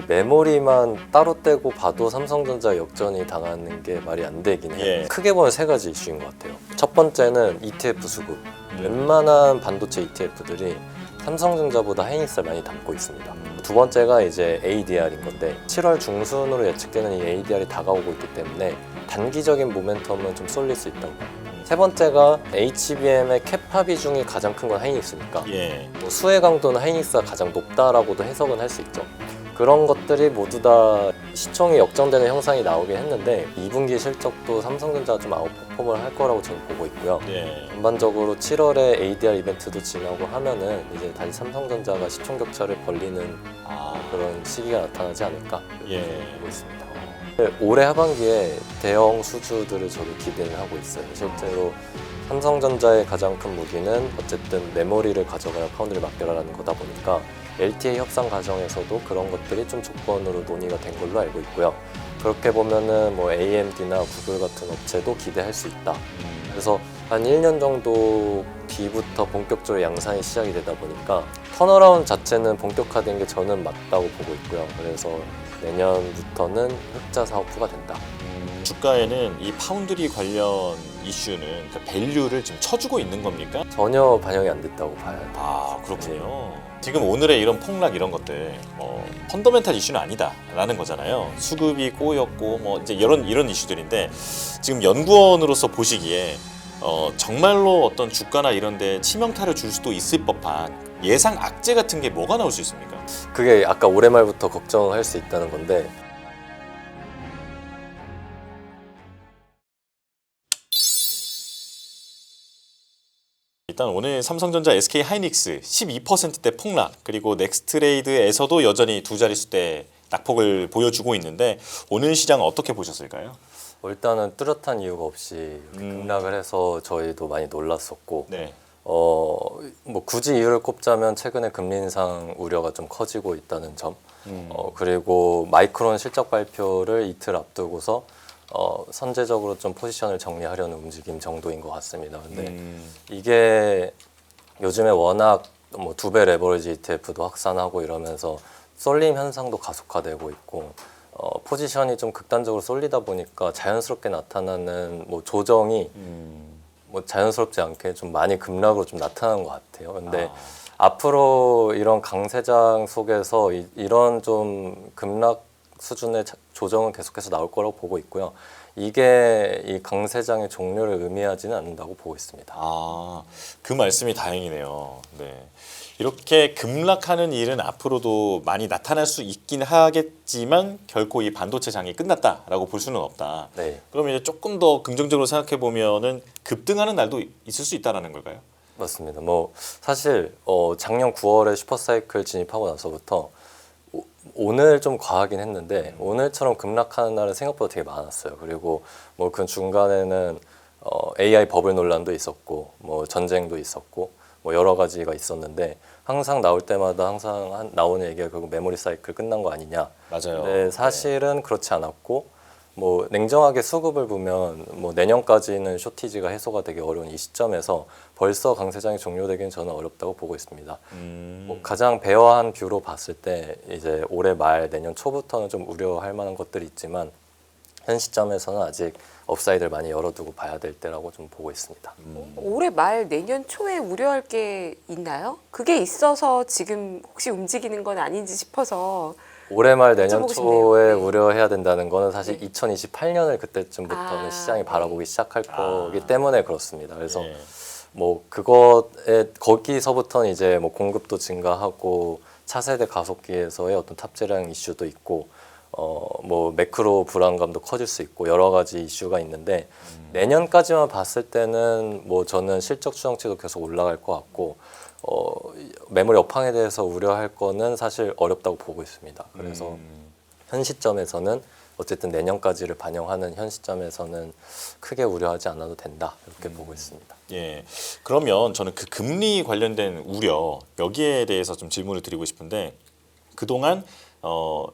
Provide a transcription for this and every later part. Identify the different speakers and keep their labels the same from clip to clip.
Speaker 1: 메모리만 따로 떼고 봐도 삼성전자 역전이 당하는 게 말이 안 되긴 해요.
Speaker 2: 예.
Speaker 1: 크게 보면 세 가지 이슈인 것 같아요. 첫 번째는 ETF 수급. 웬만한 반도체 ETF들이 삼성전자보다 하이닉스를 많이 담고 있습니다. 두 번째가 이제 ADR인 건데 7월 중순으로 예측되는 이 ADR이 다가오고 있기 때문에 단기적인 모멘텀은 좀 쏠릴 수 있다고 봅니다. 세 번째가 HBM의 캐파 비중이 가장 큰 건 하이닉스니까
Speaker 2: 예.
Speaker 1: 뭐 수혜 강도는 하이닉스가 가장 높다라고도 해석은 할 수 있죠. 그런 것들이 모두 다 시총이 역전되는 형상이 나오긴 했는데 2분기 실적도 삼성전자가 좀 아웃퍼폼을 할 거라고 저는 보고 있고요.
Speaker 2: 예.
Speaker 1: 전반적으로 7월에 ADR 이벤트도 지나고 하면은 이제 다시 삼성전자가 시총 격차를 벌리는 그런 시기가 나타나지 않을까
Speaker 2: 예.
Speaker 1: 보고 있습니다. 올해 하반기에 대형 수주들을 저도 기대를 하고 있어요. 실제로 삼성전자의 가장 큰 무기는 어쨌든 메모리를 가져가야 파운드를 맡겨라라는 거다 보니까 LTA 협상 과정에서도 그런 것들이 좀 조건으로 논의가 된 걸로 알고 있고요. 그렇게 보면은 뭐 AMD나 구글 같은 업체도 기대할 수 있다. 그래서 한 1년 정도 뒤부터 본격적으로 양산이 시작이 되다 보니까 턴어라운드 자체는 본격화된 게 저는 맞다고 보고 있고요. 그래서 내년부터는 흑자 사업부가 된다.
Speaker 2: 주가에는 이 파운드리 관련 이슈는 그 밸류를 좀 쳐주고 있는 겁니까?
Speaker 1: 전혀 반영이 안 됐다고 봐요.
Speaker 2: 아, 그렇군요. 지금 오늘의 이런 폭락 이런 것들 펀더멘탈 이슈는 아니다라는 거잖아요. 수급이 꼬였고 뭐 이제 이런 이슈들인데 지금 연구원으로서 보시기에 정말로 어떤 주가나 이런 데 치명타를 줄 수도 있을 법한 예상 악재 같은 게 뭐가 나올 수 있습니까?
Speaker 1: 그게 아까 올해 말부터 걱정할 수 있다는 건데
Speaker 2: 일단 오늘 삼성전자, SK 하이닉스 12%대 폭락, 그리고 넥스트레이드에서도 여전히 두 자릿수대 낙폭을 보여주고 있는데 오늘 시장 어떻게 보셨을까요?
Speaker 1: 일단은 뚜렷한 이유가 없이 이렇게 급락을 해서 저희도 많이 놀랐었고
Speaker 2: 네.
Speaker 1: 뭐 굳이 이유를 꼽자면 최근에 금리 인상 우려가 좀 커지고 있다는 점 그리고 마이크론 실적 발표를 이틀 앞두고서 선제적으로 좀 포지션을 정리하려는 움직임 정도인 것 같습니다. 근데 이게 요즘에 워낙 뭐 2배 레버리지 ETF도 확산하고 이러면서 쏠림 현상도 가속화되고 있고 포지션이 좀 극단적으로 쏠리다 보니까 자연스럽게 나타나는 뭐 조정이 뭐 자연스럽지 않게 좀 많이 급락으로 좀 나타나는 것 같아요. 근데 앞으로 이런 강세장 속에서 이런 좀 급락 수준의 조정은 계속해서 나올 거라고 보고 있고요. 이게 이 강세장의 종료를 의미하지는 않는다고 보고 있습니다.
Speaker 2: 그 말씀이 다행이네요. 네. 이렇게 급락하는 일은 앞으로도 많이 나타날 수 있긴 하겠지만 결코 이 반도체 장이 끝났다라고 볼 수는 없다.
Speaker 1: 네.
Speaker 2: 그러면 이제 조금 더 긍정적으로 생각해 보면은 급등하는 날도 있을 수 있다라는 걸까요?
Speaker 1: 맞습니다. 뭐 사실 작년 9월에 슈퍼사이클 진입하고 나서부터 오늘 좀 과하긴 했는데 오늘처럼 급락하는 날은 생각보다 되게 많았어요. 그리고 뭐 그 중간에는 AI 버블 논란도 있었고 뭐 전쟁도 있었고 뭐 여러 가지가 있었는데 항상 나올 때마다 항상 나오는 얘기가 결국 메모리 사이클 끝난 거 아니냐.
Speaker 2: 맞아요.
Speaker 1: 근데 사실은 그렇지 않았고 뭐 냉정하게 수급을 보면 뭐 내년까지는 쇼티지가 해소가 되기 어려운 이 시점에서 벌써 강세장이 종료되기는 저는 어렵다고 보고 있습니다. 뭐 가장 배어한 뷰로 봤을 때 이제 올해 말 내년 초부터는 좀 우려할 만한 것들이 있지만 현 시점에서는 아직 업사이드를 많이 열어두고 봐야 될 때라고 좀 보고 있습니다.
Speaker 3: 올해 말 내년 초에 우려할 게 있나요? 그게 있어서 지금 혹시 움직이는 건 아닌지 싶어서
Speaker 1: 올해 말 내년
Speaker 3: 여쭤보고
Speaker 1: 초에
Speaker 3: 싶네요. 네.
Speaker 1: 우려해야 된다는 거는 사실
Speaker 3: 네.
Speaker 1: 2028년을 그때쯤부터는 시장이
Speaker 3: 네.
Speaker 1: 바라보기 시작할 거기 때문에 그렇습니다. 그래서
Speaker 2: 네.
Speaker 1: 뭐 그것에 거기서부터는 이제 뭐 공급도 증가하고 차세대 가속기에서의 어떤 탑재량 이슈도 있고 뭐 매크로 불안감도 커질 수 있고 여러 가지 이슈가 있는데 내년까지만 봤을 때는 뭐 저는 실적 추정치도 계속 올라갈 것 같고 메모리 업황에 대해서 우려할 거는 사실 어렵다고 보고 있습니다. 그래서 현 시점에서는 어쨌든 내년까지를 반영하는 현 시점에서는 크게 우려하지 않아도 된다 이렇게 보고 있습니다.
Speaker 2: 예. 그러면 저는 그 금리 관련된 우려 여기에 대해서 좀 질문을 드리고 싶은데 그동안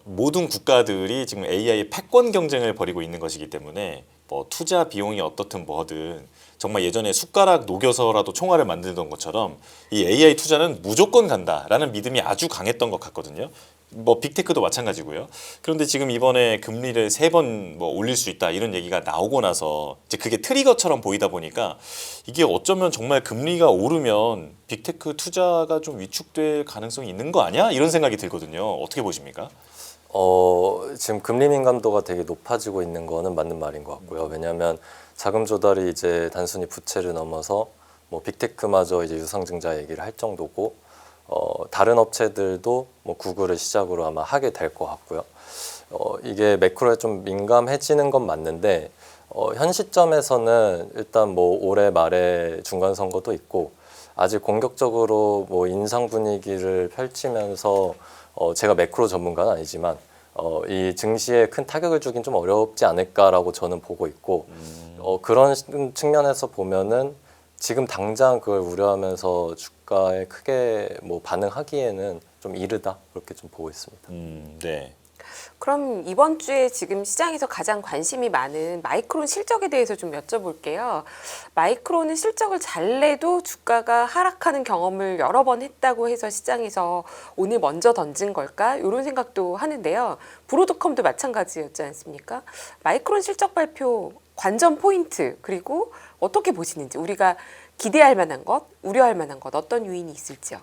Speaker 2: 모든 국가들이 지금 AI의 패권 경쟁을 벌이고 있는 것이기 때문에 뭐 투자 비용이 어떻든 뭐든 정말 예전에 숟가락 녹여서라도 총알을 만들던 것처럼 이 AI 투자는 무조건 간다라는 믿음이 아주 강했던 것 같거든요. 뭐 빅테크도 마찬가지고요. 그런데 지금 이번에 금리를 3번 뭐 올릴 수 있다 이런 얘기가 나오고 나서 이제 그게 트리거처럼 보이다 보니까 이게 어쩌면 정말 금리가 오르면 빅테크 투자가 좀 위축될 가능성이 있는 거 아니야? 이런 생각이 들거든요. 어떻게 보십니까?
Speaker 1: 지금 금리 민감도가 되게 높아지고 있는 거는 맞는 말인 것 같고요. 왜냐하면 자금 조달이 이제 단순히 부채를 넘어서 뭐 빅테크마저 이제 유상증자 얘기를 할 정도고 다른 업체들도 뭐 구글을 시작으로 아마 하게 될 것 같고요. 이게 매크로에 좀 민감해지는 건 맞는데 현 시점에서는 일단 뭐 올해 말에 중간 선거도 있고 아직 공격적으로 뭐 인상 분위기를 펼치면서 제가 매크로 전문가는 아니지만 이 증시에 큰 타격을 주긴 좀 어렵지 않을까라고 저는 보고 있고 그런 측면에서 보면은 지금 당장 그걸 우려하면서 주가에 크게 뭐 반응하기에는 좀 이르다 그렇게 좀 보고 있습니다.
Speaker 2: 네.
Speaker 3: 그럼 이번 주에 지금 시장에서 가장 관심이 많은 마이크론 실적에 대해서 좀 여쭤볼게요. 마이크론은 실적을 잘 내도 주가가 하락하는 경험을 여러 번 했다고 해서 시장에서 오늘 먼저 던진 걸까? 이런 생각도 하는데요. 브로드컴도 마찬가지였지 않습니까? 마이크론 실적 발표 관전 포인트 그리고 어떻게 보시는지 우리가 기대할 만한 것, 우려할 만한 것 어떤 요인이 있을지요?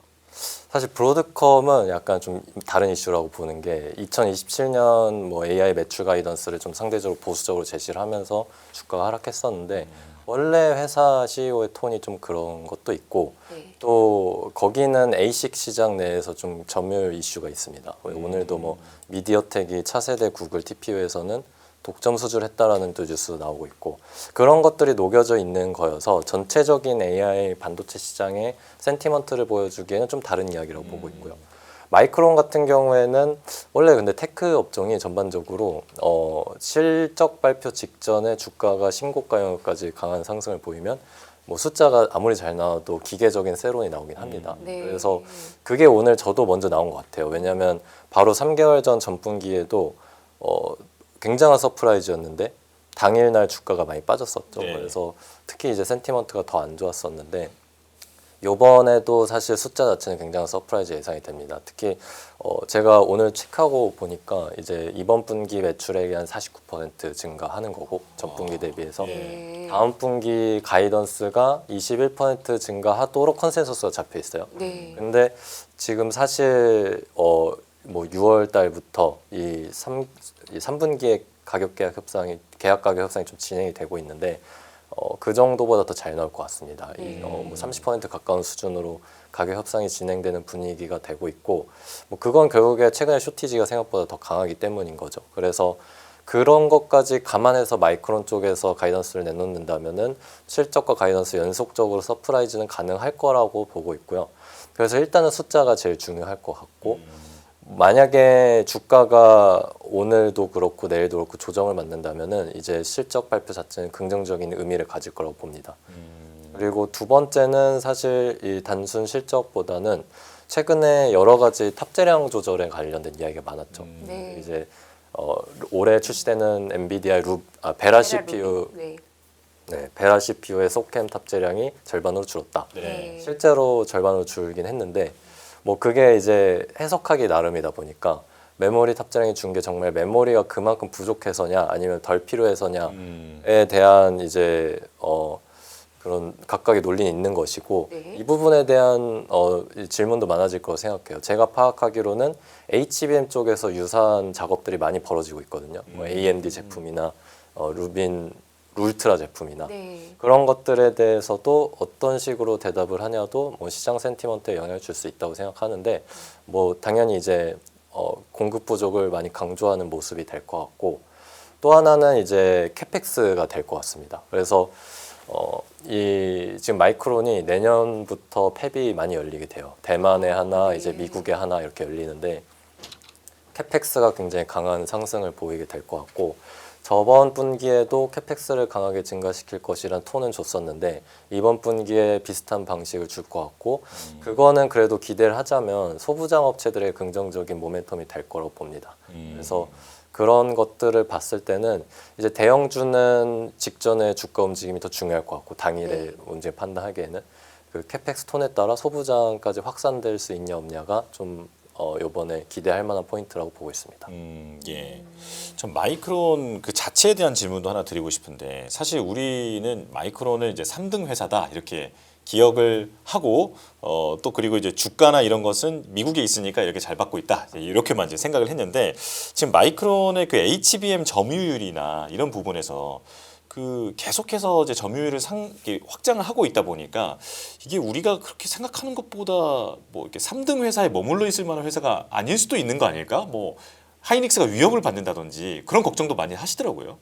Speaker 1: 사실 브로드컴은 약간 좀 다른 이슈라고 보는 게 2027년 뭐 AI 매출 가이던스를 좀 상대적으로 보수적으로 제시를 하면서 주가가 하락했었는데 원래 회사 CEO의 톤이 좀 그런 것도 있고
Speaker 3: 네.
Speaker 1: 또 거기는 ASIC 시장 내에서 좀 점유율 이슈가 있습니다. 오늘도 뭐 미디어텍이 차세대 구글 TPU에서는 독점 수출했다라는 또 뉴스도 나오고 있고 그런 것들이 녹여져 있는 거여서 전체적인 AI 반도체 시장의 센티먼트를 보여주기에는 좀 다른 이야기라고 보고 있고요. 마이크론 같은 경우에는 원래 근데 테크 업종이 전반적으로 실적 발표 직전에 주가가 신고가 영역까지 강한 상승을 보이면 뭐 숫자가 아무리 잘 나와도 기계적인 세론이 나오긴 합니다.
Speaker 3: 네.
Speaker 1: 그래서 그게 오늘 저도 먼저 나온 것 같아요. 왜냐하면 바로 3개월 전 전분기에도 굉장한 서프라이즈였는데 당일날 주가가 많이 빠졌었죠.
Speaker 2: 네.
Speaker 1: 그래서 특히 이제 센티먼트가 더 안 좋았었는데 이번에도 사실 숫자 자체는 굉장한 서프라이즈 예상이 됩니다. 특히 제가 오늘 체크하고 보니까 이제 이번 분기 매출액이 한 49% 증가하는 거고 전분기 대비해서
Speaker 3: 네.
Speaker 1: 다음 분기 가이던스가 21% 증가하도록 컨센서스가 잡혀 있어요.
Speaker 3: 네.
Speaker 1: 근데 지금 사실 뭐 6월 달부터 이 3분기에 계약 가격 협상이 좀 진행이 되고 있는데 그 정도보다 더 잘 나올 것 같습니다. 뭐 30% 가까운 수준으로 가격 협상이 진행되는 분위기가 되고 있고 뭐 그건 결국에 최근에 쇼티지가 생각보다 더 강하기 때문인 거죠. 그래서 그런 것까지 감안해서 마이크론 쪽에서 가이던스를 내놓는다면은 실적과 가이던스 연속적으로 서프라이즈는 가능할 거라고 보고 있고요. 그래서 일단은 숫자가 제일 중요할 것 같고 만약에 주가가 오늘도 그렇고 내일도 그렇고 조정을 맞는다면은 이제 실적 발표 자체는 긍정적인 의미를 가질 거라고 봅니다. 그리고 두 번째는 사실 이 단순 실적보다는 최근에 여러 가지 탑재량 조절에 관련된 이야기가 많았죠.
Speaker 3: 네.
Speaker 1: 이제 올해 출시되는 엔비디아 베라 CPU,
Speaker 3: 네.
Speaker 1: 네, 베라 CPU의 소캠 탑재량이 절반으로 줄었다.
Speaker 3: 네.
Speaker 1: 실제로 절반으로 줄긴 했는데 뭐 그게 이제 해석하기 나름이다 보니까 메모리 탑재량이 준 게 정말 메모리가 그만큼 부족해서냐 아니면 덜 필요해서냐에 대한 이제 그런 각각의 논리는 있는 것이고
Speaker 3: 네.
Speaker 1: 이 부분에 대한 질문도 많아질 거라고 생각해요. 제가 파악하기로는 HBM 쪽에서 유사한 작업들이 많이 벌어지고 있거든요. 뭐 AMD 제품이나 울트라 제품이나
Speaker 3: 네.
Speaker 1: 그런 것들에 대해서도 어떤 식으로 대답을 하냐도 뭐 시장 센티먼트에 영향을 줄 수 있다고 생각하는데 뭐 당연히 이제 공급 부족을 많이 강조하는 모습이 될 것 같고 또 하나는 이제 캐펙스가 될 것 같습니다. 그래서 지금 마이크론이 내년부터 팹이 많이 열리게 돼요. 대만에 하나, 이제 미국에 하나 이렇게 열리는데 캐펙스가 굉장히 강한 상승을 보이게 될 것 같고 저번 분기에도 캐펙스를 강하게 증가시킬 것이란 톤은 줬었는데 이번 분기에 비슷한 방식을 줄 것 같고 그거는 그래도 기대를 하자면 소부장 업체들의 긍정적인 모멘텀이 될 거라고 봅니다. 그래서 그런 것들을 봤을 때는 이제 대형주는 직전에 주가 움직임이 더 중요할 것 같고 당일에 문제 판단하기에는 그 캐펙스 톤에 따라 소부장까지 확산될 수 있냐 없냐가 좀 이번에 기대할 만한 포인트라고 보고 있습니다.
Speaker 2: 예. 전 마이크론 그 자체에 대한 질문도 하나 드리고 싶은데 사실 우리는 마이크론을 이제 3등 회사다 이렇게 기억을 하고 또 그리고 이제 주가나 이런 것은 미국에 있으니까 이렇게 잘 받고 있다 이렇게만 이제 생각을 했는데 지금 마이크론의 그 HBM 점유율이나 이런 부분에서 그 계속해서 이제 점유율을 이렇게 확장을 하고 있다 보니까 이게 우리가 그렇게 생각하는 것보다 뭐 이렇게 3등 회사에 머물러 있을 만한 회사가 아닐 수도 있는 거 아닐까? 뭐 하이닉스가 위협을 받는다든지 그런 걱정도 많이 하시더라고요.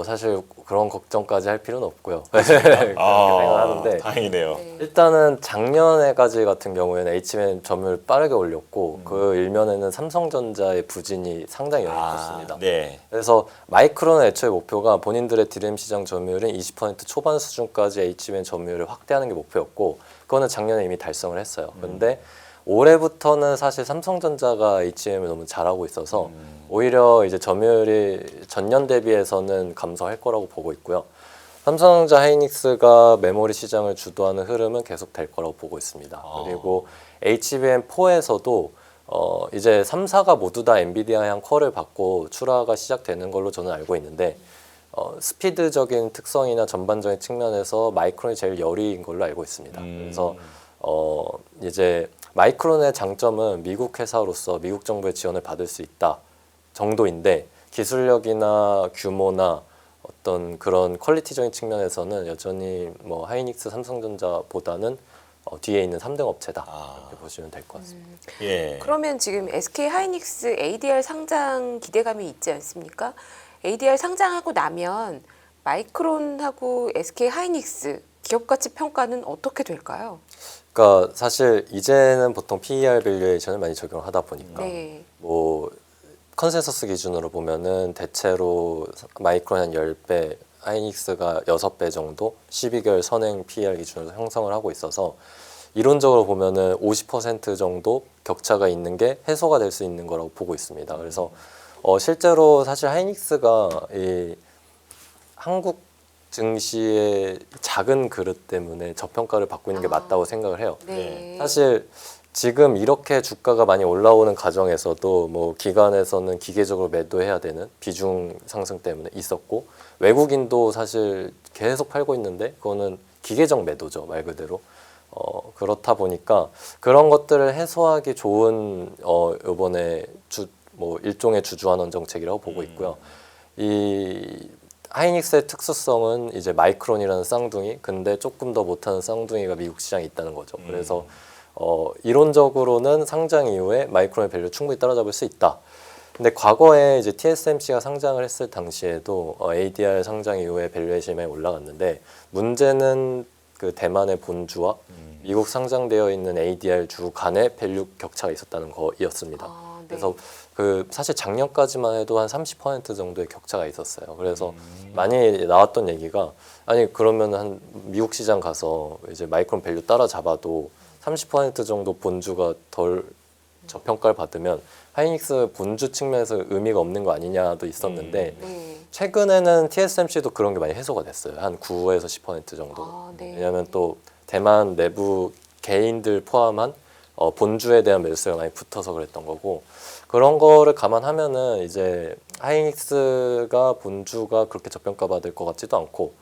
Speaker 1: 사실 그런 걱정까지 할 필요는 없고요. 그렇게 생각하는데
Speaker 2: 다행이네요.
Speaker 3: 네.
Speaker 1: 일단은 작년에까지 같은 경우에는 HBM 점유율 빠르게 올렸고 그 일면에는 삼성전자의 부진이 상당히 영향을 줬습니다.
Speaker 2: 네.
Speaker 1: 그래서 마이크론의 애초에 목표가 본인들의 DRAM 시장 점유율은 20% 초반 수준까지 HBM 점유율을 확대하는 게 목표였고 그거는 작년에 이미 달성을 했어요. 근데 올해부터는 사실 삼성전자가 HBM을 너무 잘하고 있어서 오히려 이제 점유율이 전년 대비해서는 감소할 거라고 보고 있고요. 삼성전자 하이닉스가 메모리 시장을 주도하는 흐름은 계속 될 거라고 보고 있습니다. 그리고 HBM4에서도 이제 3사가 모두 다 엔비디아향 퀄을 받고 출하가 시작되는 걸로 저는 알고 있는데 스피드적인 특성이나 전반적인 측면에서 마이크론이 제일 열의인 걸로 알고 있습니다. 그래서 이제 마이크론의 장점은 미국 회사로서 미국 정부의 지원을 받을 수 있다 정도인데 기술력이나 규모나 어떤 그런 퀄리티적인 측면에서는 여전히 뭐 하이닉스, 삼성전자보다는 뒤에 있는 3등 업체다 이렇게 보시면 될 것 같습니다.
Speaker 2: 예.
Speaker 3: 그러면 지금 SK 하이닉스 ADR 상장 기대감이 있지 않습니까? ADR 상장하고 나면 마이크론하고 SK 하이닉스 기업 가치 평가는 어떻게 될까요?
Speaker 1: 그러니까 사실 이제는 보통 PER 밸류에이션을 많이 적용을 하다 보니까
Speaker 3: 네.
Speaker 1: 뭐 컨센서스 기준으로 보면은 대체로 마이크론 한 10배, 하이닉스가 6배 정도 12개월 선행 PER 기준으로 형성을 하고 있어서 이론적으로 보면은 50% 정도 격차가 있는 게 해소가 될 수 있는 거라고 보고 있습니다. 그래서 실제로 사실 하이닉스가 이 한국 증시의 작은 그릇 때문에 저평가를 받고 있는 게 맞다고 생각을 해요.
Speaker 3: 네.
Speaker 1: 사실 지금 이렇게 주가가 많이 올라오는 과정에서도 뭐 기관에서는 기계적으로 매도해야 되는 비중 상승 때문에 있었고 외국인도 사실 계속 팔고 있는데 그거는 기계적 매도죠 말 그대로. 그렇다 보니까 그런 것들을 해소하기 좋은 이번에 뭐 일종의 주주환원 정책이라고 보고 있고요. 이 하이닉스의 특수성은 이제 마이크론이라는 쌍둥이, 근데 조금 더 못하는 쌍둥이가 미국 시장에 있다는 거죠. 그래서 이론적으로는 상장 이후에 마이크론의 밸류 충분히 따라잡을 수 있다. 근데 과거에 이제 TSMC가 상장을 했을 당시에도 ADR 상장 이후에 밸류에이션이 많이 올라갔는데 문제는 그 대만의 본주와 미국 상장되어 있는 ADR 주 간의 밸류 격차가 있었다는 거였습니다.
Speaker 3: 네.
Speaker 1: 그래서 그 사실 작년까지만 해도 한 30% 정도의 격차가 있었어요. 그래서 많이 나왔던 얘기가 아니 그러면 한 미국 시장 가서 이제 마이크론 밸류 따라잡아도 30% 정도 본주가 덜 저평가를 받으면 하이닉스 본주 측면에서 의미가 없는 거 아니냐도 있었는데
Speaker 3: 네.
Speaker 1: 최근에는 TSMC도 그런 게 많이 해소가 됐어요. 한 9에서 10% 정도.
Speaker 3: 네.
Speaker 1: 왜냐하면 또 대만 내부 개인들 포함한 본주에 대한 매수가 많이 붙어서 그랬던 거고 그런 거를 감안하면은 이제 하이닉스가 본주가 그렇게 저평가 받을 것 같지도 않고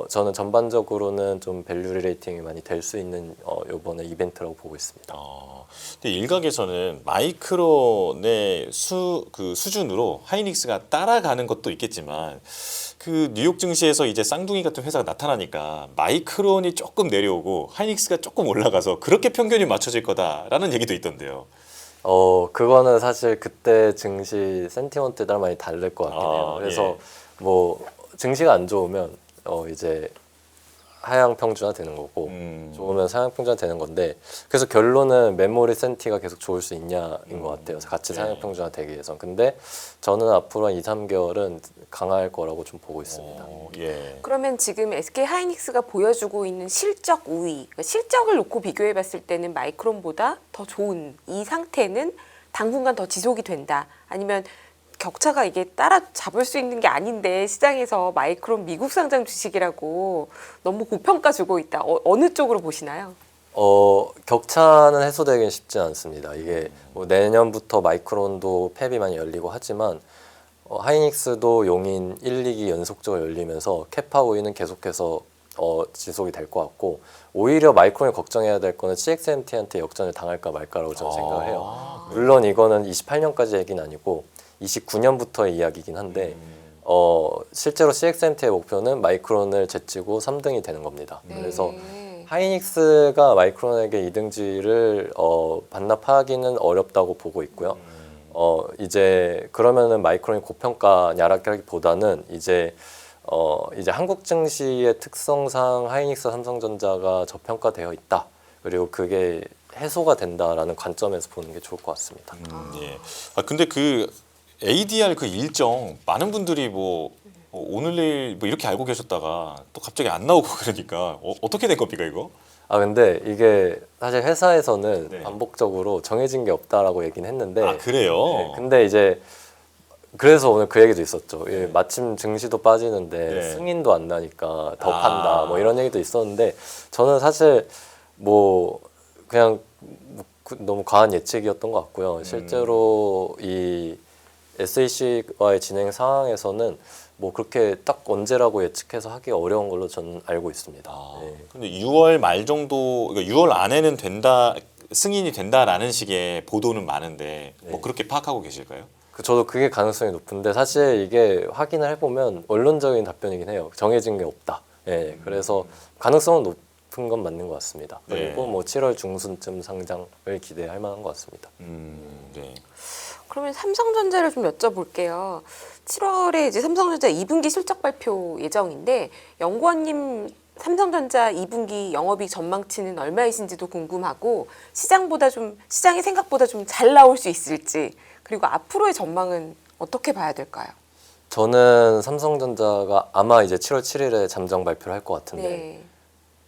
Speaker 1: 저는 전반적으로는 좀 밸류 리레이팅이 많이 될 수 있는 이번에 이벤트라고 보고 있습니다.
Speaker 2: 근데 일각에서는 마이크론의 그 수준으로 하이닉스가 따라가는 것도 있겠지만 그 뉴욕 증시에서 이제 쌍둥이 같은 회사가 나타나니까 마이크론이 조금 내려오고 하이닉스가 조금 올라가서 그렇게 평균이 맞춰질 거다라는 얘기도 있던데요.
Speaker 1: 그거는 사실 그때 증시 센티먼트에 따라 많이 다를 것 같긴 해요. 그래서
Speaker 2: 예.
Speaker 1: 뭐 증시가 안 좋으면 이제 하향 평준화 되는 거고 좋으면 상향 평준화 되는 건데 그래서 결론은 메모리 센티가 계속 좋을 수 있냐인 것 같아요. 같이 상향 평준화 되기 위해서. 근데 저는 앞으로 한 2, 3개월은 강할 거라고 좀 보고 있습니다.
Speaker 2: 예.
Speaker 3: 그러면 지금 SK 하이닉스가 보여주고 있는 실적 우위, 그러니까 실적을 놓고 비교해 봤을 때는 마이크론보다 더 좋은 이 상태는 당분간 더 지속이 된다. 아니면 격차가 이게 따라잡을 수 있는 게 아닌데 시장에서 마이크론 미국 상장 주식이라고 너무 고평가 주고 있다. 어느 쪽으로 보시나요?
Speaker 1: 격차는 해소되긴 쉽지 않습니다. 이게 뭐 내년부터 마이크론도 팹이 많이 열리고 하지만 하이닉스도 용인 1, 2기 연속적으로 열리면서 캐파 우위는 계속해서 지속이 될 것 같고 오히려 마이크론이 걱정해야 될 거는 CXMT한테 역전을 당할까 말까라고 저는 생각을 해요. 물론 이거는 28년까지 얘기는 아니고 29년부터의 이야기이긴 한데 실제로 CXMT의 목표는 마이크론을 제치고 3등이 되는 겁니다. 그래서 하이닉스가 마이크론에게 이등지를 반납하기는 어렵다고 보고 있고요. 이제 그러면은 마이크론이 고평가냐라기보다는 이제 한국 증시의 특성상 하이닉스, 삼성전자가 저평가되어 있다. 그리고 그게 해소가 된다라는 관점에서 보는 게 좋을 것 같습니다.
Speaker 2: 예. 근데 그 ADR 그 일정 많은 분들이 뭐 오늘 내일 뭐 이렇게 알고 계셨다가 또 갑자기 안 나오고 그러니까 어떻게 된 겁니까 이거?
Speaker 1: 근데 이게 사실 회사에서는
Speaker 2: 네.
Speaker 1: 반복적으로 정해진 게 없다라고 얘기는 했는데
Speaker 2: 그래요?
Speaker 1: 네, 근데 이제 그래서 오늘 그 얘기도 있었죠. 마침 증시도 빠지는데
Speaker 2: 네.
Speaker 1: 승인도 안 나니까 더 판다. 뭐 이런 얘기도 있었는데 저는 사실 뭐 그냥 너무 과한 예측이었던 것 같고요. 실제로 이 SEC와의 진행 상황에서는 뭐 그렇게 딱 언제라고 예측해서 하기 어려운 걸로 저는 알고 있습니다. 네.
Speaker 2: 근데 6월 말 정도, 그러니까 6월 안에는 된다, 승인이 된다라는 식의 보도는 많은데 뭐 그렇게 파악하고 계실까요?
Speaker 1: 저도 그게 가능성이 높은데 사실 이게 확인을 해보면 원론적인 답변이긴 해요. 정해진 게 없다. 예, 그래서 가능성은 높은 건 맞는 것 같습니다. 그리고 뭐 7월 중순쯤 상장을 기대할 만한 것 같습니다.
Speaker 2: 네.
Speaker 3: 그러면 삼성전자를 좀 여쭤볼게요. 7월에 이제 삼성전자 2분기 실적 발표 예정인데 연구원님 삼성전자 2분기 영업이익 전망치는 얼마이신지도 궁금하고 시장이 생각보다 좀 잘 나올 수 있을지 그리고 앞으로의 전망은 어떻게 봐야 될까요?
Speaker 1: 저는 삼성전자가 아마 이제 7월 7일에 잠정 발표를 할 것 같은데
Speaker 3: 네.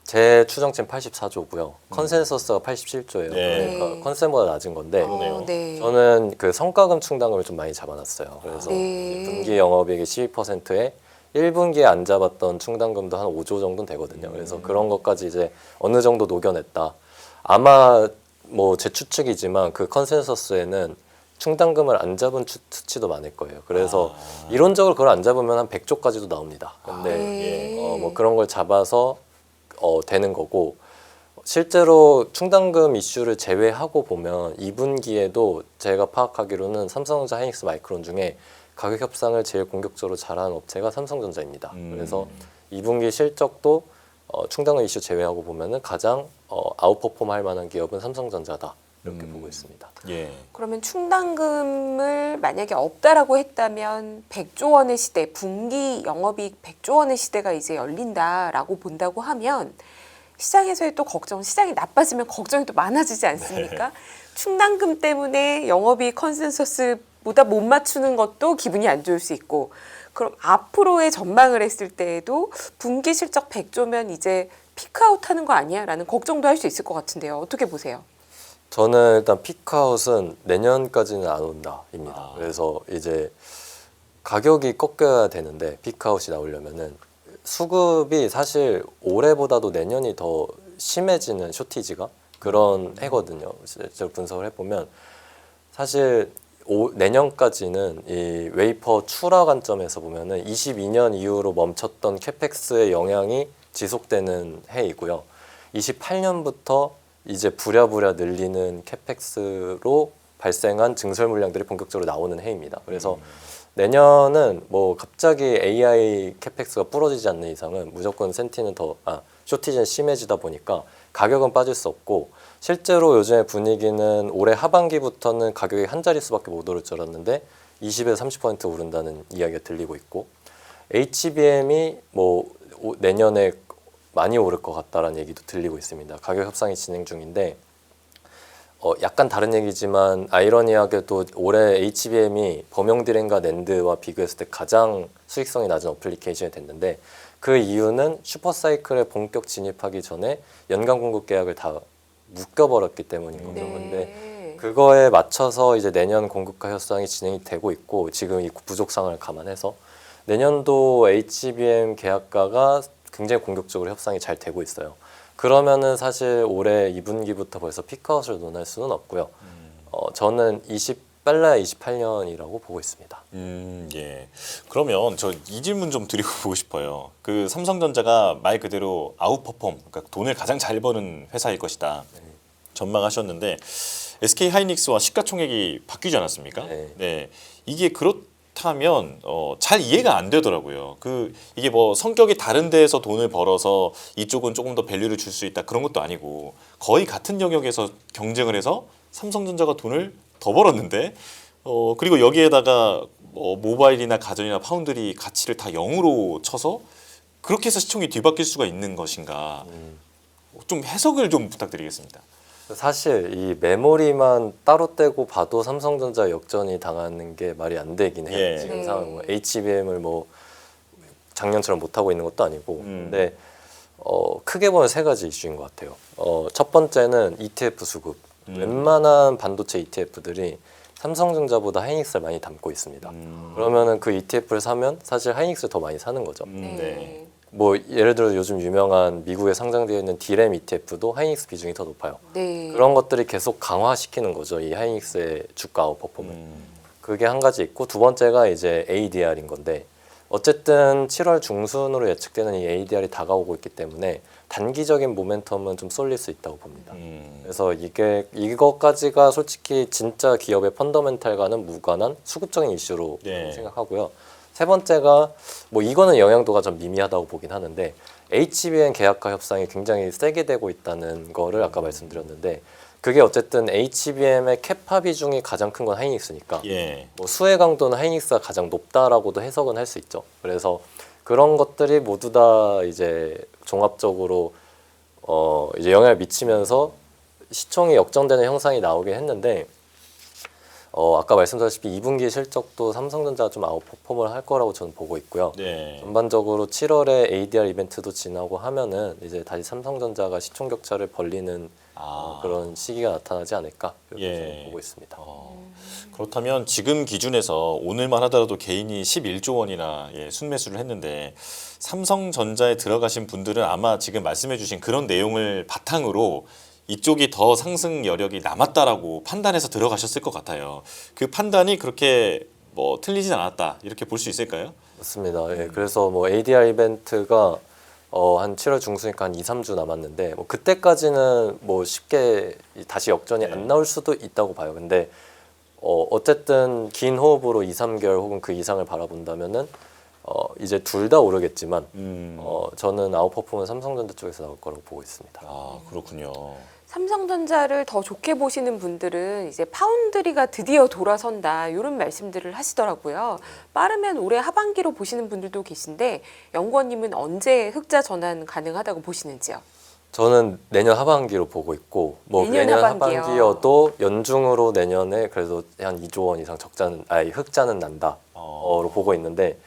Speaker 1: 제 추정치는 84조고요. 컨센서스가 87조예요.
Speaker 2: 네.
Speaker 1: 그러니까 컨센보다 낮은 건데
Speaker 3: 네.
Speaker 1: 저는 그 성과금 충당금을 좀 많이 잡아놨어요. 그래서
Speaker 3: 네.
Speaker 1: 분기 영업이익이 12%에 1분기에 안 잡았던 충당금도 한 5조 정도는 되거든요. 그래서 그런 것까지 이제 어느 정도 녹여냈다. 아마 뭐 제 추측이지만 그 컨센서스에는 충당금을 안 잡은 수치도 많을 거예요. 그래서 이론적으로 그걸 안 잡으면 한 100조까지도 나옵니다. 근데 뭐 그런 걸 잡아서 되는 거고 실제로 충당금 이슈를 제외하고 보면 2분기에도 제가 파악하기로는 삼성전자, 하이닉스, 마이크론 중에 가격 협상을 제일 공격적으로 잘하는 업체가 삼성전자입니다. 그래서 2분기 실적도 충당금 이슈 제외하고 보면은 가장 아웃퍼폼 할 만한 기업은 삼성전자다. 이렇게 보고 있습니다.
Speaker 2: 예.
Speaker 3: 그러면 충당금을 만약에 없다라고 했다면 100조 원의 시대, 분기 영업이익 100조 원의 시대가 이제 열린다라고 본다고 하면 시장에서의 또 시장이 나빠지면 걱정이 또 많아지지 않습니까? 충당금 때문에 영업이익 컨센서스보다 못 맞추는 것도 기분이 안 좋을 수 있고 그럼 앞으로의 전망을 했을 때에도 분기 실적 100조면 이제 피크아웃 하는 거 아니야? 라는 걱정도 할 수 있을 것 같은데요. 어떻게 보세요?
Speaker 1: 저는 일단 피크아웃은 내년까지는 안 온다입니다. 그래서 이제 가격이 꺾여야 되는데 피크아웃이 나오려면은 수급이 사실 올해보다도 내년이 더 심해지는 쇼티지가 그런 해거든요. 실제로 분석을 해보면 사실 내년까지는 이 웨이퍼 출하 관점에서 보면은 22년 이후로 멈췄던 캐펙스의 영향이 지속되는 해이고요. 28년부터 이제 부랴부랴 늘리는 캐펙스로 발생한 증설 물량들이 본격적으로 나오는 해입니다. 그래서 내년은 뭐 갑자기 AI 캐펙스가 부러지지 않는 이상은 무조건 쇼티지는 심해지다 보니까 가격은 빠질 수 없고 실제로 요즘의 분위기는 올해 하반기부터는 가격이 한 자릿수밖에 못 오를 줄 알았는데 20에서 30% 오른다는 이야기가 들리고 있고 HBM이 뭐 내년에 많이 오를 것 같다라는 얘기도 들리고 있습니다. 가격 협상이 진행 중인데 약간 다른 얘기지만 아이러니하게도 올해 HBM이 범용 디램과 낸드와 비교했을 때 가장 수익성이 낮은 어플리케이션이 됐는데 그 이유는 슈퍼사이클에 본격 진입하기 전에 연간 공급 계약을 다 묶여버렸기 때문인 거죠. 근데 그거에 맞춰서 이제 내년 공급가 협상이 진행이 되고 있고 지금 이 부족 상황을 감안해서 내년도 HBM 계약가가 굉장히 공격적으로 협상이 잘 되고 있어요. 그러면은 사실 올해 2분기부터 벌써 피크아웃을 논할 수는 없고요. 저는 빨라야 28년이라고 보고 있습니다.
Speaker 2: 예. 그러면 저 이 질문 좀 드리고 보고 싶어요. 그 삼성전자가 말 그대로 아웃퍼폼, 그러니까 돈을 가장 잘 버는 회사일 것이다. 전망하셨는데 SK 하이닉스와 시가총액이 바뀌지 않았습니까?
Speaker 1: 네.
Speaker 2: 이게 그렇다면 잘 이해가 안 되더라고요. 이게 뭐 성격이 다른 데에서 돈을 벌어서 이쪽은 조금 더 밸류를 줄 수 있다 그런 것도 아니고 거의 같은 영역에서 경쟁을 해서 삼성전자가 돈을 더 벌었는데 그리고 여기에다가 모바일이나 가전이나 파운드리 가치를 다 0으로 쳐서 그렇게 해서 시총이 뒤바뀔 수가 있는 것인가? 좀 해석을 좀 부탁드리겠습니다.
Speaker 1: 사실 이 메모리만 따로 떼고 봐도 삼성전자 역전이 당하는 게 말이 안 되긴 해요.
Speaker 2: 예.
Speaker 1: 지금
Speaker 3: 네.
Speaker 1: 상황 뭐 HBM을 뭐 작년처럼 못 하고 있는 것도 아니고. 근데 크게 보면 세 가지 이슈인 것 같아요. 첫 번째는 ETF 수급. 웬만한 반도체 ETF들이 삼성전자보다 하이닉스를 많이 담고 있습니다. 그러면은 그 ETF를 사면 사실 하이닉스를 더 많이 사는 거죠.
Speaker 2: 네.
Speaker 1: 뭐 예를 들어 요즘 유명한 미국에 상장되어 있는 D램 ETF도 하이닉스 비중이 더 높아요.
Speaker 3: 네.
Speaker 1: 그런 것들이 계속 강화시키는 거죠. 이 하이닉스의 주가 아웃퍼폼을. 그게 한 가지 있고 두 번째가 이제 ADR인 건데 어쨌든 7월 중순으로 예측되는 이 ADR이 다가오고 있기 때문에 단기적인 모멘텀은 좀 쏠릴 수 있다고 봅니다. 그래서 이것까지가 솔직히 진짜 기업의 펀더멘탈과는 무관한 수급적인 이슈로
Speaker 2: 네.
Speaker 1: 생각하고요. 세 번째가 뭐 이거는 영향도가 좀 미미하다고 보긴 하는데 HBM 계약화 협상이 굉장히 세게 되고 있다는 거를 아까 말씀드렸는데 그게 어쨌든 HBM의 캐파 비중이 가장 큰 건 하이닉스니까
Speaker 2: 예.
Speaker 1: 뭐 수혜 강도는 하이닉스가 가장 높다라고도 해석은 할 수 있죠. 그래서 그런 것들이 모두 다 이제 종합적으로 이제 영향을 미치면서 시총이 역전되는 형상이 나오긴 했는데 아까 말씀드렸다시피 2분기 실적도 삼성전자가 좀 아웃퍼폼을 할 거라고 저는 보고 있고요.
Speaker 2: 네.
Speaker 1: 전반적으로 7월에 ADR 이벤트도 지나고 하면은 이제 다시 삼성전자가 시총 격차를 벌리는 그런 시기가 나타나지 않을까 이렇게
Speaker 2: 예.
Speaker 1: 저는 보고 있습니다.
Speaker 2: 그렇다면 지금 기준에서 오늘만 하더라도 개인이 11조 원이나 순매수를 했는데 삼성전자에 들어가신 분들은 아마 지금 말씀해주신 그런 내용을 바탕으로 이쪽이 더 상승 여력이 남았다라고 판단해서 들어가셨을 것 같아요. 그 판단이 그렇게 뭐 틀리진 않았다 이렇게 볼 수 있을까요?
Speaker 1: 맞습니다. 예, 그래서 뭐 ADR 이벤트가 한 7월 중순이니까 한 2, 3주 남았는데 뭐 그때까지는 뭐 쉽게 다시 역전이 안 나올 수도 있다고 봐요. 근데 어쨌든 긴 호흡으로 2, 3개월 혹은 그 이상을 바라본다면은 이제 둘 다 오르겠지만 저는 아웃퍼폼은 삼성전자 쪽에서 나올 거라고 보고 있습니다.
Speaker 2: 아 그렇군요.
Speaker 3: 삼성전자를 더 좋게 보시는 분들은 이제 파운드리가 드디어 돌아선다 이런 말씀들을 하시더라고요. 빠르면 올해 하반기로 보시는 분들도 계신데 연구원님은 언제 흑자 전환 가능하다고 보시는지요?
Speaker 1: 저는 내년 하반기로 보고 있고 뭐
Speaker 3: 내년 하반기요?
Speaker 1: 하반기여도 연중으로 내년에 그래도 한 2조 원 이상 흑자는 난다로 보고 있는데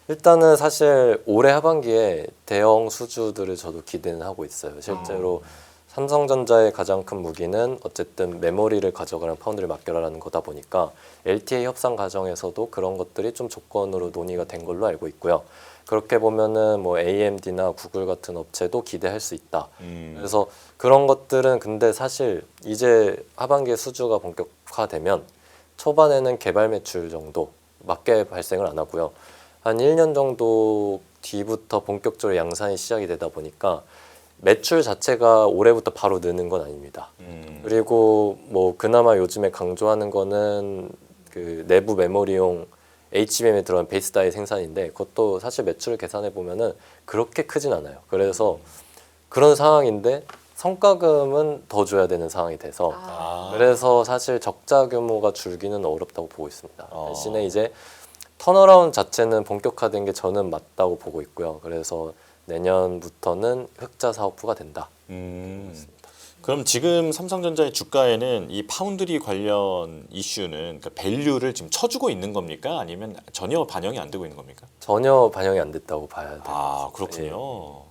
Speaker 1: 일단은 사실 올해 하반기에 대형 수주들을 저도 기대는 하고 있어요. 실제로 삼성전자의 가장 큰 무기는 어쨌든 메모리를 가져가는 파운드를 맡겨라라는 거다 보니까 LTA 협상 과정에서도 그런 것들이 좀 조건으로 논의가 된 걸로 알고 있고요. 그렇게 보면은 뭐 AMD나 구글 같은 업체도 기대할 수 있다. 그래서 그런 것들은 근데 사실 이제 하반기에 수주가 본격화되면 초반에는 개발 매출 정도 맞게 발생을 안 하고요. 한 1년 정도 뒤부터 본격적으로 양산이 시작이 되다 보니까 매출 자체가 올해부터 바로 느는 건 아닙니다. 그리고 뭐 그나마 요즘에 강조하는 거는 그 내부 메모리용 HBM에 들어간 베이스 다이 생산인데 그것도 사실 매출을 계산해 보면은 그렇게 크진 않아요. 그래서 그런 상황인데 성과금은 더 줘야 되는 상황이 돼서 그래서 사실 적자 규모가 줄기는 어렵다고 보고 있습니다. 대신에 이제 턴어라운드 자체는 본격화된 게 저는 맞다고 보고 있고요. 그래서 내년부터는 흑자 사업부가 된다.
Speaker 2: 그럼 지금 삼성전자의 주가에는 이 파운드리 관련 이슈는 그러니까 밸류를 지금 쳐주고 있는 겁니까? 아니면 전혀 반영이 안 되고 있는 겁니까?
Speaker 1: 전혀 반영이 안 됐다고 봐야 돼요.
Speaker 2: 아 그렇군요.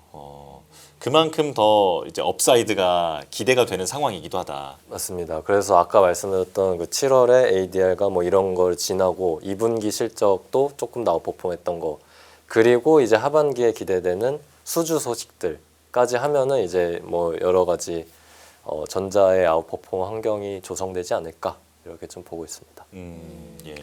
Speaker 2: 그만큼 더 이제 업사이드가 기대가 되는 상황이기도 하다.
Speaker 1: 맞습니다. 그래서 아까 말씀드렸던 그 7월에 ADR과 뭐 이런 걸 지나고 2분기 실적도 조금 더 아웃퍼폼했던 거 그리고 이제 하반기에 기대되는 수주 소식들 까지 하면은 이제 뭐 여러 가지 전자의 아웃퍼폼 환경이 조성되지 않을까 이렇게 좀 보고 있습니다.
Speaker 2: 예.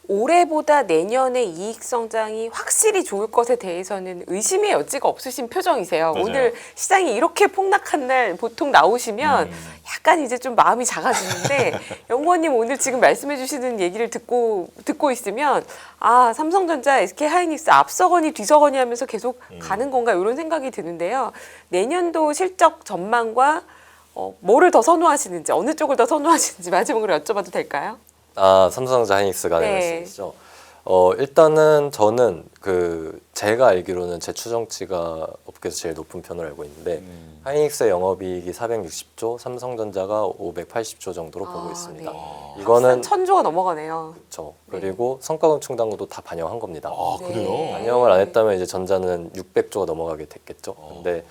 Speaker 3: 올해보다 내년의 이익 성장이 확실히 좋을 것에 대해서는 의심의 여지가 없으신 표정이세요.
Speaker 2: 맞아요.
Speaker 3: 오늘 시장이 이렇게 폭락한 날 보통 나오시면 약간 이제 좀 마음이 작아지는데 연구원님 오늘 지금 말씀해 주시는 얘기를 듣고 있으면 아 삼성전자, SK하이닉스 앞서거니 뒤서거니 하면서 계속 가는 건가 이런 생각이 드는데요. 내년도 실적 전망과 뭐를 더 선호하시는지 어느 쪽을 더 선호하시는지 마지막으로 여쭤봐도 될까요?
Speaker 1: 아, 삼성전자 하이닉스 간의
Speaker 3: 네.
Speaker 1: 말씀이시죠? 일단은 저는 제가 알기로는 제 추정치가 업계에서 제일 높은 편으로 알고 있는데 하이닉스의 영업이익이 460조, 삼성전자가 580조 정도로 보고 있습니다.
Speaker 3: 네.
Speaker 1: 이거는
Speaker 3: 1,000조가 넘어가네요.
Speaker 1: 그렇죠. 그리고 성과금 충당도 다 반영한 겁니다.
Speaker 2: 아, 그래요?
Speaker 3: 네.
Speaker 1: 반영을 안 했다면 이제 전자는 600조가 넘어가게 됐겠죠. 근데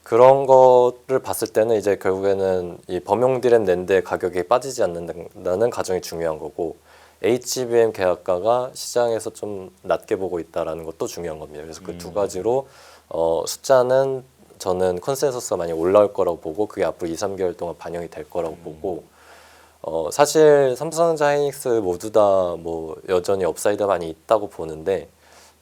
Speaker 1: 그런 거를 봤을 때는 이제 결국에는 이 범용 디램 낸드의 가격이 빠지지 않는다는 가정이 중요한 거고 HBM 계약가가 시장에서 좀 낮게 보고 있다라는 것도 중요한 겁니다. 그래서 그 두 가지로 숫자는 저는 컨센서스가 많이 올라올 거라고 보고 그게 앞으로 2, 3개월 동안 반영이 될 거라고 보고 사실 삼성전자, 하이닉스 모두 다 뭐 여전히 업사이드가 많이 있다고 보는데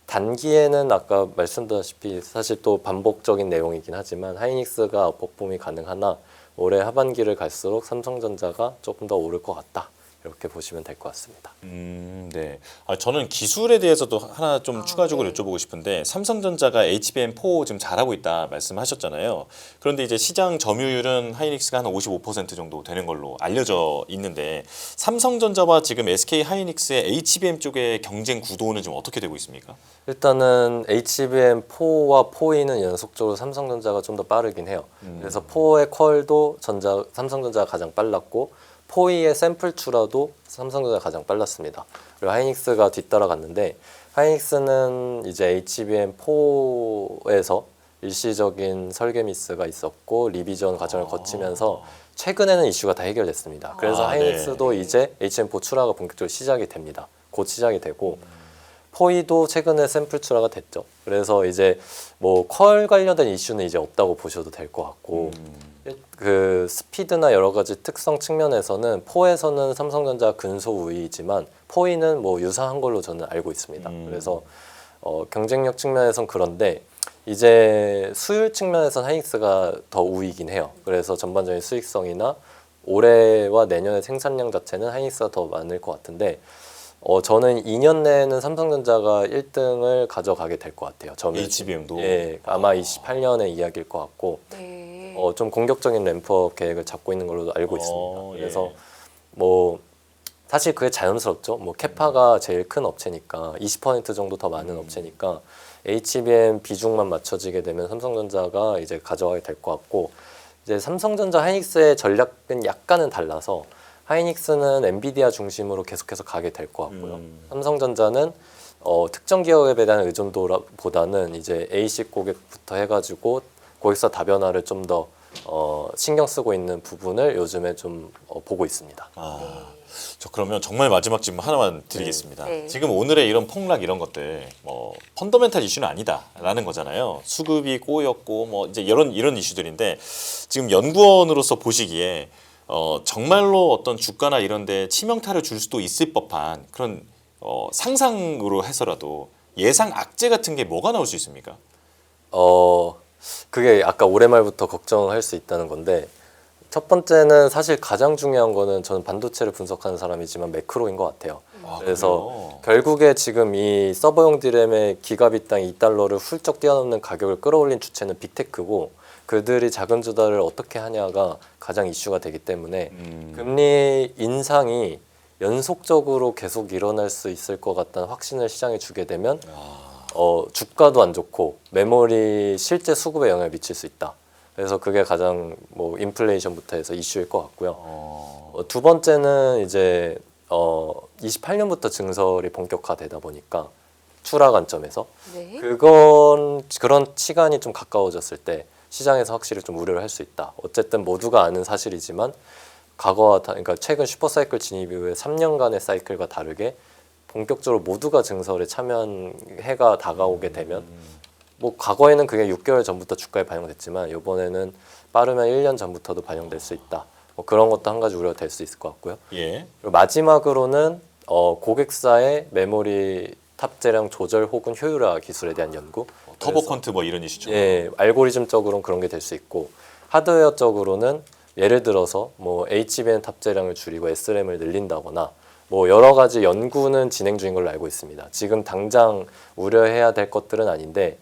Speaker 1: 단기에는 아까 말씀드렸다시피 사실 또 반복적인 내용이긴 하지만 하이닉스가 아웃퍼폼이 가능하나 올해 하반기를 갈수록 삼성전자가 조금 더 오를 것 같다. 이렇게 보시면 될 것 같습니다.
Speaker 2: 네. 저는 기술에 대해서도 하나 좀 추가적으로 여쭤보고 싶은데 삼성전자가 HBM4 지금 잘하고 있다 말씀하셨잖아요. 그런데 이제 시장 점유율은 하이닉스가 한 55% 정도 되는 걸로 알려져 있는데 삼성전자와 지금 SK 하이닉스의 HBM 쪽의 경쟁 구도는 지금 어떻게 되고 있습니까?
Speaker 1: 일단은 HBM4와 4E는 연속적으로 삼성전자가 좀 더 빠르긴 해요. 그래서 4의 퀄도 삼성전자가 가장 빨랐고 4E의 샘플 추라도 삼성전자가 가장 빨랐습니다. 그리고 하이닉스가 뒤따라갔는데 하이닉스는 이제 HBM4에서 일시적인 설계 미스가 있었고 리비전 과정을 거치면서 최근에는 이슈가 다 해결됐습니다. 그래서 하이닉스도 이제 HBM4 출하가 본격적으로 시작이 됩니다. 곧 시작이 되고 4E도 최근에 샘플 출하가 됐죠. 그래서 이제 뭐 퀄 관련된 이슈는 이제 없다고 보셔도 될 것 같고 그 스피드나 여러 가지 특성 측면에서는 4에서는 삼성전자 근소 우위이지만 4E는 뭐 유사한 걸로 저는 알고 있습니다. 그래서 경쟁력 측면에선 그런데 이제 수율 측면에선 하이닉스가 더 우위이긴 해요. 그래서 전반적인 수익성이나 올해와 내년의 생산량 자체는 하이닉스가 더 많을 것 같은데 저는 2년 내에는 삼성전자가 1등을 가져가게 될 것 같아요.
Speaker 2: HBM도?
Speaker 1: 예, 아마 28년의 이야기일 것 같고
Speaker 3: 네.
Speaker 1: 좀 공격적인 램프업 계획을 잡고 있는 걸로 알고 있습니다. 그래서
Speaker 2: 예.
Speaker 1: 뭐 사실 그게 자연스럽죠. 뭐 캐파가 제일 큰 업체니까 20% 정도 더 많은 업체니까 HBM 비중만 맞춰지게 되면 삼성전자가 이제 가져가게 될 것 같고 이제 삼성전자 하이닉스의 전략은 약간은 달라서 하이닉스는 엔비디아 중심으로 계속해서 가게 될 것 같고요. 삼성전자는 특정 기업에 대한 의존도보다는 이제 AC 고객부터 해가지고 고객사 다변화를 좀 더 신경 쓰고 있는 부분을 요즘에 좀 보고 있습니다.
Speaker 2: 저 그러면 정말 마지막 질문 하나만 드리겠습니다.
Speaker 3: 네.
Speaker 2: 지금 오늘의 이런 폭락 이런 것들 뭐 펀더멘탈 이슈는 아니다라는 거잖아요. 수급이 꼬였고 뭐 이제 이런 이슈들인데 지금 연구원으로서 보시기에 정말로 어떤 주가나 이런 데 치명타를 줄 수도 있을 법한 그런 상상으로 해서라도 예상 악재 같은 게 뭐가 나올 수 있습니까?
Speaker 1: 그게 아까 올해 말부터 걱정할 수 있다는 건데 첫 번째는 사실 가장 중요한 거는 저는 반도체를 분석하는 사람이지만 매크로인 것 같아요. 그래서
Speaker 2: 그래요?
Speaker 1: 결국에 지금 이 서버용 디램의 기가비당 2달러를 훌쩍 뛰어넘는 가격을 끌어올린 주체는 빅테크고 그들이 자금 조달을 어떻게 하냐가 가장 이슈가 되기 때문에 금리 인상이 연속적으로 계속 일어날 수 있을 것 같다는 확신을 시장에 주게 되면 주가도 안 좋고 메모리 실제 수급에 영향을 미칠 수 있다. 그래서 그게 가장 뭐 인플레이션부터 해서 이슈일 것 같고요. 두 번째는 이제 28년부터 증설이 본격화되다 보니까 출하 관점에서
Speaker 3: 네.
Speaker 1: 그런 시간이 좀 가까워졌을 때 시장에서 확실히 좀 우려를 할 수 있다. 어쨌든 모두가 아는 사실이지만 그러니까 최근 슈퍼사이클 진입 이후에 3년간의 사이클과 다르게 본격적으로 모두가 증설에 참여한 해가 다가오게 되면 뭐 과거에는 그게 6개월 전부터 주가에 반영됐지만 이번에는 빠르면 1년 전부터도 반영될 수 있다. 뭐 그런 것도 한 가지 우려가 될 수 있을 것 같고요.
Speaker 2: 예.
Speaker 1: 그리고 마지막으로는 고객사의 메모리 탑재량 조절 혹은 효율화 기술에 대한 연구.
Speaker 2: 터보 컨트 뭐 이런 이슈죠.
Speaker 1: 예, 알고리즘적으로는 그런 게 될 수 있고 하드웨어적으로는 예를 들어서 뭐 HBM 탑재량을 줄이고 SRAM을 늘린다거나 뭐 여러 가지 연구는 진행 중인 걸로 알고 있습니다. 지금 당장 우려해야 될 것들은 아닌데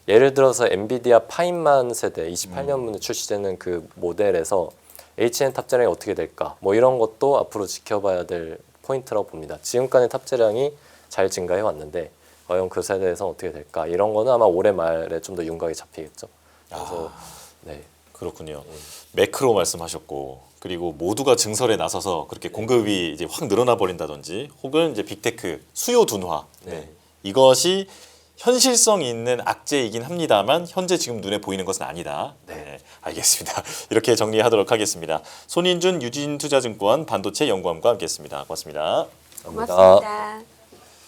Speaker 1: 예를 들어서 엔비디아 파인만 세대 28년문에 출시되는 그 모델에서 HBM 탑재량이 어떻게 될까? 뭐 이런 것도 앞으로 지켜봐야 될 포인트라고 봅니다. 지금까지 탑재량이 잘 증가해 왔는데 과연 그 세대에서 어떻게 될까? 이런 거는 아마 올해 말에 좀 더 윤곽이 잡히겠죠. 그래서 네.
Speaker 2: 그렇군요. 매크로 말씀하셨고 그리고 모두가 증설에 나서서 그렇게 공급이 이제 확 늘어나 버린다든지 혹은 이제 빅테크 수요 둔화
Speaker 1: 네.
Speaker 2: 이것이 현실성 있는 악재이긴 합니다만 현재 지금 눈에 보이는 것은 아니다. 네, 알겠습니다. 이렇게 정리하도록 하겠습니다. 손인준 유진투자증권 반도체 연구원과 함께했습니다. 고맙습니다.
Speaker 1: 감사합니다.
Speaker 3: 고맙습니다.